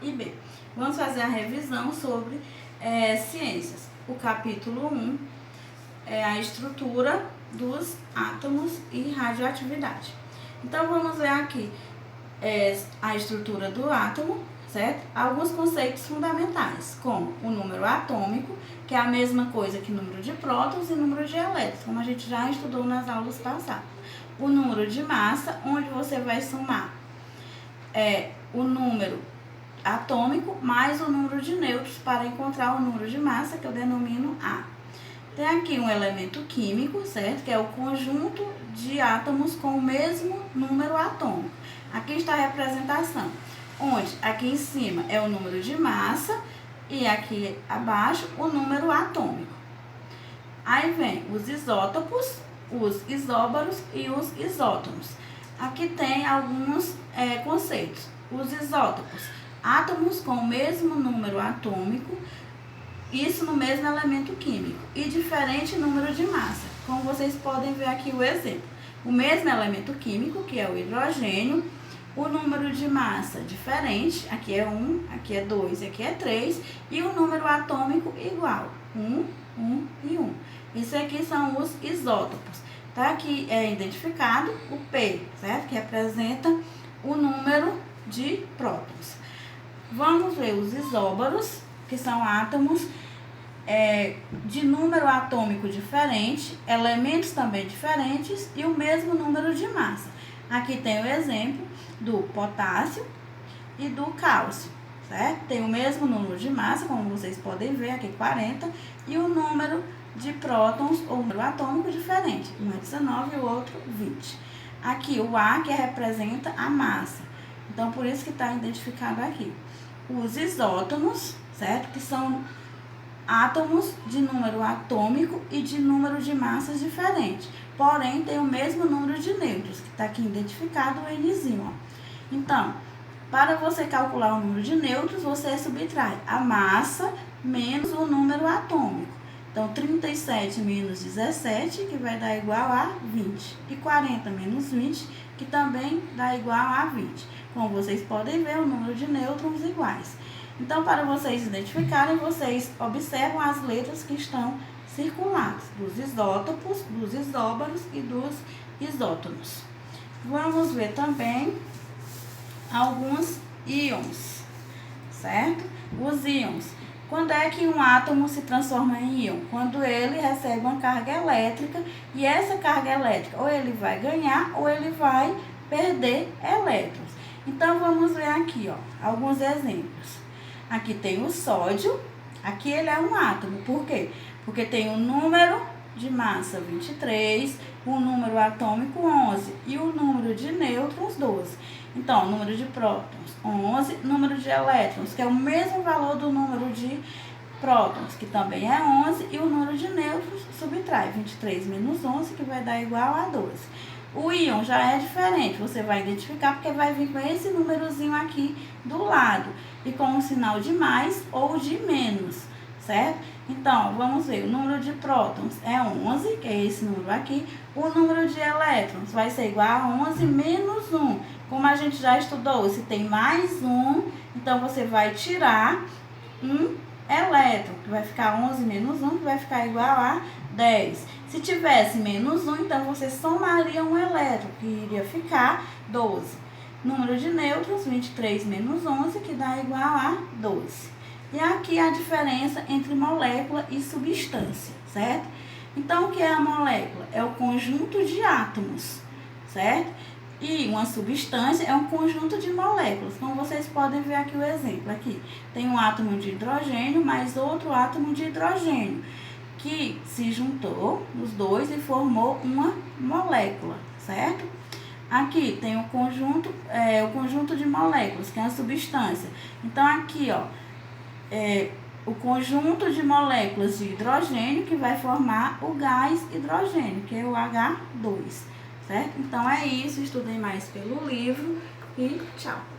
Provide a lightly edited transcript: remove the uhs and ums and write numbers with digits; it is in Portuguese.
e B. Vamos fazer a revisão sobre ciências. O capítulo 1 é a estrutura dos átomos e radioatividade. Então, vamos ver aqui a estrutura do átomo, certo? Alguns conceitos fundamentais, como o número atômico, que é a mesma coisa que número de prótons e número de elétrons, como a gente já estudou nas aulas passadas. O número de massa, onde você vai somar o número atômico mais o número de nêutrons para encontrar o número de massa, que eu denomino A. Tem aqui um elemento químico, certo? Que é o conjunto de átomos com o mesmo número atômico. Aqui está a representação, onde aqui em cima é o número de massa e aqui abaixo o número atômico. Aí vem os isótopos, os isóbaros e os isótonos. Aqui tem alguns conceitos. Os isótopos, átomos com o mesmo número atômico, isso no mesmo elemento químico, e diferente número de massa. Como vocês podem ver aqui o exemplo. O mesmo elemento químico, que é o hidrogênio, o número de massa diferente, aqui é 1, aqui é 2, aqui é 3, e o número atômico igual, 1, 1 e 1. Isso aqui são os isótopos. Tá aqui identificado o P, certo? Que representa o número de prótons. Vamos ver os isóbaros, que são átomos de número atômico diferente, elementos também diferentes e o mesmo número de massa. Aqui tem o exemplo do potássio e do cálcio, certo? Tem o mesmo número de massa, como vocês podem ver, aqui 40, e o número de prótons ou número atômico diferente. Um é 19 e o outro 20. Aqui o A, que representa a massa. Então, por isso que está identificado aqui. Os isótonos, certo? Que são átomos de número atômico e de número de massas diferentes. Porém, tem o mesmo número de nêutrons, que está aqui identificado o Nzinho, ó. Então, para você calcular o número de nêutrons, você subtrai a massa menos o número atômico. Então, 37 menos 17, que vai dar igual a 20. E 40 menos 20, que também dá igual a 20. Como vocês podem ver, o número de nêutrons iguais. Então, para vocês identificarem, vocês observam as letras que estão circuladas, dos isótopos, dos isóbaros e dos isótonos. Vamos ver também alguns íons, certo? Os íons. Quando é que um átomo se transforma em íon? Quando ele recebe uma carga elétrica, e essa carga elétrica ou ele vai ganhar ou ele vai perder elétrons. Então, vamos ver aqui, ó, alguns exemplos. Aqui tem o sódio, aqui ele é um átomo, por quê? Porque tem o número de massa 23, o número atômico 11 e o número de nêutrons 12. Então, o número de prótons 11, número de elétrons, que é o mesmo valor do número de prótons, que também é 11, e o número de nêutrons subtrai 23 menos 11, que vai dar igual a 12. O íon já é diferente, você vai identificar porque vai vir com esse númerozinho aqui do lado e com um sinal de mais ou de menos, certo? Então, vamos ver, o número de prótons é 11, que é esse número aqui. O número de elétrons vai ser igual a 11 menos 1. Como a gente já estudou, se tem mais 1, então você vai tirar um elétron, que vai ficar 11 menos 1, que vai ficar igual a 10. Se tivesse menos 1, então você somaria um elétron, que iria ficar 12. Número de nêutrons, 23 menos 11, que dá igual a 12. E aqui a diferença entre molécula e substância, certo? Então, o que é a molécula? É o conjunto de átomos, certo? E uma substância é um conjunto de moléculas. Como vocês podem ver aqui o exemplo. Aqui tem um átomo de hidrogênio mais outro átomo de hidrogênio, que se juntou os dois e formou uma molécula, certo? Aqui tem o conjunto de moléculas, que é a substância. Então, aqui, ó, o conjunto de moléculas de hidrogênio que vai formar o gás hidrogênio, que é o H2, certo? Então, é isso. Estudem mais pelo livro e tchau!